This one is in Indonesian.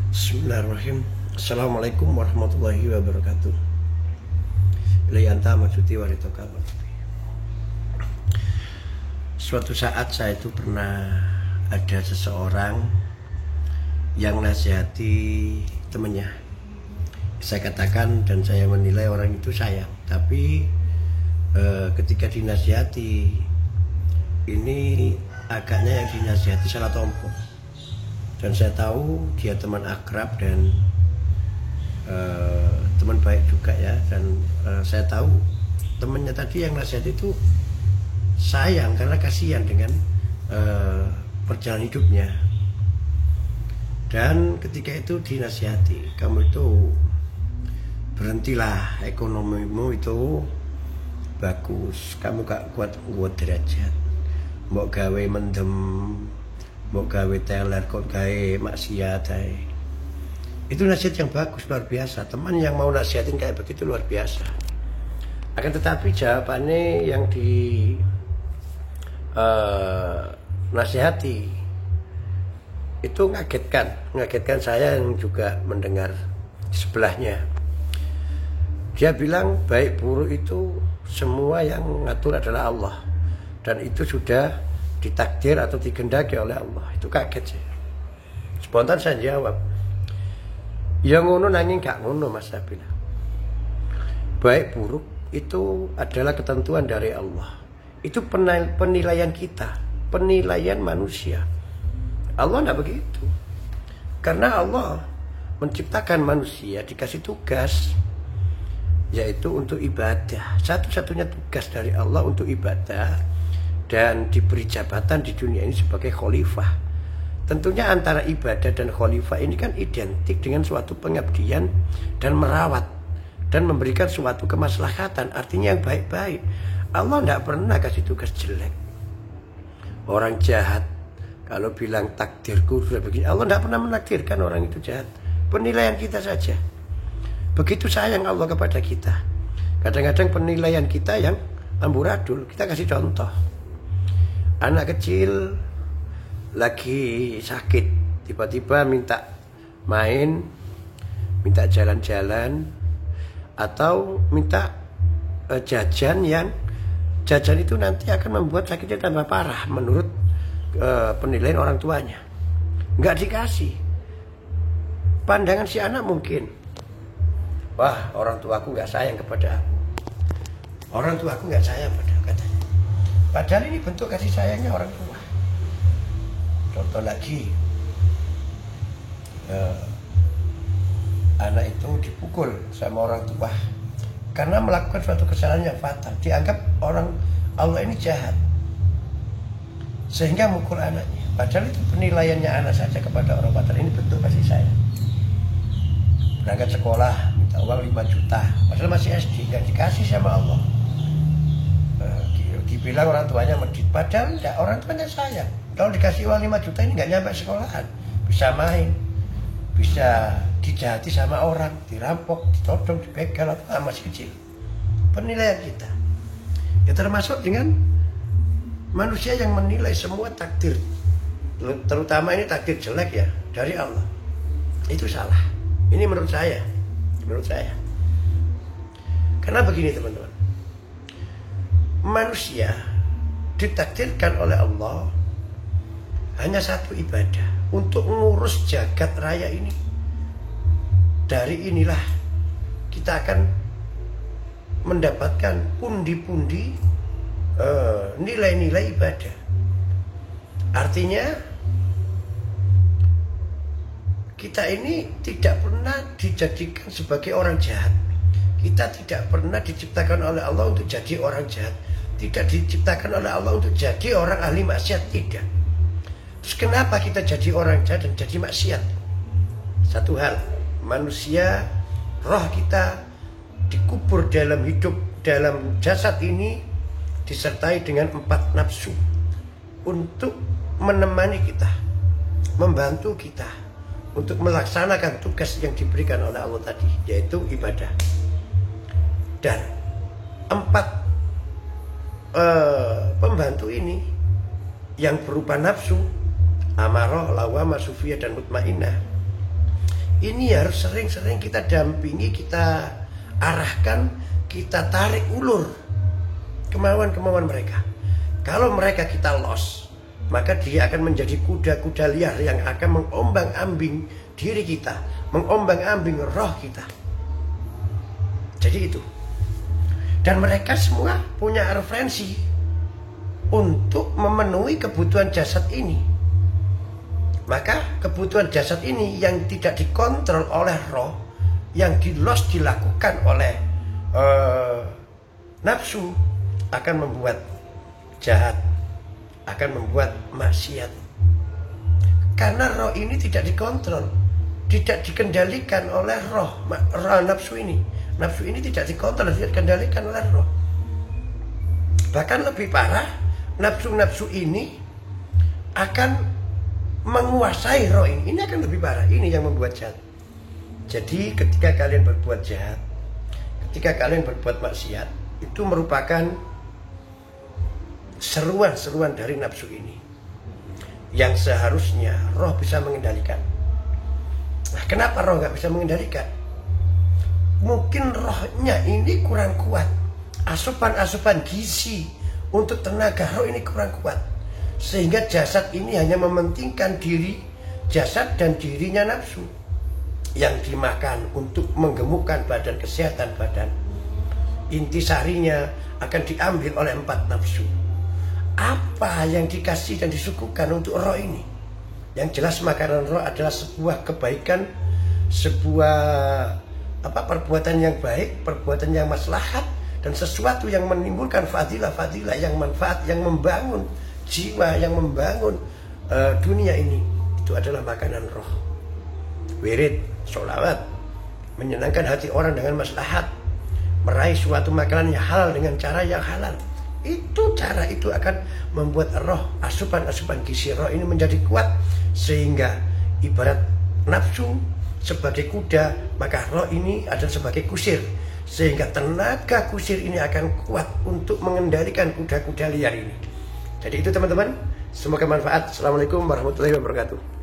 Bismillahirrahmanirrahim. Assalamualaikum warahmatullahi wabarakatuh. Ilayanta maksuti warito kabar. Suatu saat saya itu pernah ada seseorang yang nasihati temannya. Saya katakan dan saya menilai orang itu sayang, tapi ketika dinasihati ini agaknya yang dinasihati salah tompo. Dan saya tahu dia teman akrab dan teman baik juga ya. Dan saya tahu temannya tadi yang nasihat itu sayang karena kasihan dengan perjalanan hidupnya. Dan ketika itu dinasihati, kamu itu berhentilah, ekonomimu itu bagus, kamu gak kuat derajat, mau gawe mendem, mau gawe teler kok gawe maksiat. Itu nasihat yang bagus, luar biasa. Teman yang mau nasihatin kayak begitu luar biasa. Akan tetapi jawabannya yang di nasihati itu ngagetkan saya yang juga mendengar di sebelahnya. Dia bilang baik buruk itu semua yang ngatur adalah Allah, dan itu sudah ditakdir atau digendaki oleh Allah. Itu kaget saya. Spontan saya jawab, ya ngono nanging gak ngono Mas, saya bilang. Baik buruk itu adalah ketentuan dari Allah. Itu penilaian kita, penilaian manusia. Allah tidak begitu. Karena Allah menciptakan manusia, dikasih tugas, yaitu untuk ibadah. Satu-satunya tugas dari Allah untuk ibadah, dan diberi jabatan di dunia ini sebagai khalifah. Tentunya antara ibadah dan khalifah ini kan identik dengan suatu pengabdian dan merawat dan memberikan suatu kemaslahatan, artinya yang baik-baik. Allah tidak pernah kasih tugas jelek. Orang jahat kalau bilang takdirku sudah begini, Allah tidak pernah menakdirkan orang itu jahat. Penilaian kita saja. Begitu sayang Allah kepada kita. Kadang-kadang penilaian kita yang amburadul. Kita kasih contoh. Anak kecil lagi sakit, tiba-tiba minta main, minta jalan-jalan, atau minta jajan yang jajan itu nanti akan membuat sakitnya tambah parah menurut penilaian orang tuanya. Nggak dikasih. Pandangan si anak mungkin, wah, orang tuaku nggak sayang kepada aku, orang tuaku nggak sayang pada aku, katanya. Padahal ini bentuk kasih sayangnya orang tua. Contoh lagi, anak itu dipukul sama orang tua karena melakukan suatu kesalahan yang fatal. Dianggap orang Allah ini jahat, sehingga mukul anaknya. Padahal itu penilaiannya anak saja kepada orang fatal. Ini bentuk kasih sayang. Berangkat sekolah minta uang 5 juta, padahal masih SD, nggak dikasih sama Allah. Dibilang orang tuanya medit, padahal enggak, orang tuanya sayang. Kalau dikasih uang 5 juta ini nggak nyampe sekolahan, bisa main, bisa dijahati sama orang, dirampok, ditodong, dibegal, atau masih kecil. Penilaian kita ya termasuk dengan manusia yang menilai semua takdir, terutama ini takdir jelek ya dari Allah, itu salah. Ini menurut saya. Karena begini teman-teman, manusia ditakdirkan oleh Allah hanya satu ibadah, untuk mengurus jagat raya ini. Dari inilah kita akan mendapatkan pundi-pundi nilai-nilai ibadah. Artinya kita ini tidak pernah dijadikan sebagai orang jahat. Kita tidak pernah diciptakan oleh Allah untuk jadi orang jahat. Tidak diciptakan oleh Allah untuk jadi orang ahli maksiat, tidak. Terus kenapa kita jadi orang jahat dan jadi maksiat? Satu hal, manusia, roh kita dikubur dalam hidup, dalam jasad ini disertai dengan 4 nafsu untuk menemani kita, membantu kita untuk melaksanakan tugas yang diberikan oleh Allah tadi, yaitu ibadah. Dan 4 pembantu ini yang berupa nafsu, amarah, lawamah, sufiyah, dan mutmainnah, ini harus sering-sering kita dampingi, kita arahkan, kita tarik ulur kemauan-kemauan mereka. Kalau mereka kita lost, maka dia akan menjadi kuda-kuda liar yang akan mengombang-ambing diri kita, mengombang-ambing roh kita. Jadi itu. Dan mereka semua punya referensi untuk memenuhi kebutuhan jasad ini. Maka kebutuhan jasad ini yang tidak dikontrol oleh roh, yang dilakukan oleh nafsu, akan membuat jahat, akan membuat maksiat. Karena roh ini tidak dikontrol, tidak dikendalikan oleh roh nafsu ini. Nafsu ini tidak dikontrol, tidak dikendalikan oleh roh. Bahkan lebih parah, nafsu-nafsu ini akan menguasai roh ini. Ini akan lebih parah, ini yang membuat jahat. Jadi ketika kalian berbuat jahat, ketika kalian berbuat maksiat, itu merupakan seruan-seruan dari nafsu ini yang seharusnya roh bisa mengendalikan. Nah, kenapa roh nggak bisa mengendalikan? Mungkin rohnya ini kurang kuat, asupan-asupan gizi untuk tenaga roh ini kurang kuat, sehingga jasad ini hanya mementingkan diri jasad dan dirinya nafsu yang dimakan untuk menggemukkan badan, kesehatan badan. Intisarinya akan diambil oleh 4 nafsu. Apa yang dikasih dan disuguhkan untuk roh ini? Yang jelas makanan roh adalah sebuah kebaikan, sebuah perbuatan yang baik, perbuatan yang maslahat, dan sesuatu yang menimbulkan fadilah-fadilah, yang manfaat, yang membangun jiwa, yang membangun dunia ini. Itu adalah makanan roh. Wirid, sholawat, menyenangkan hati orang dengan maslahat, meraih suatu makanan yang halal dengan cara yang halal. Cara itu akan membuat roh, asupan-asupan gizi roh ini menjadi kuat, sehingga ibarat nafsu sebagai kuda, maka roh ini adalah sebagai kusir, sehingga tenaga kusir ini akan kuat untuk mengendalikan kuda-kuda liar ini. Jadi itu teman-teman, semoga manfaat. Assalamualaikum warahmatullahi wabarakatuh.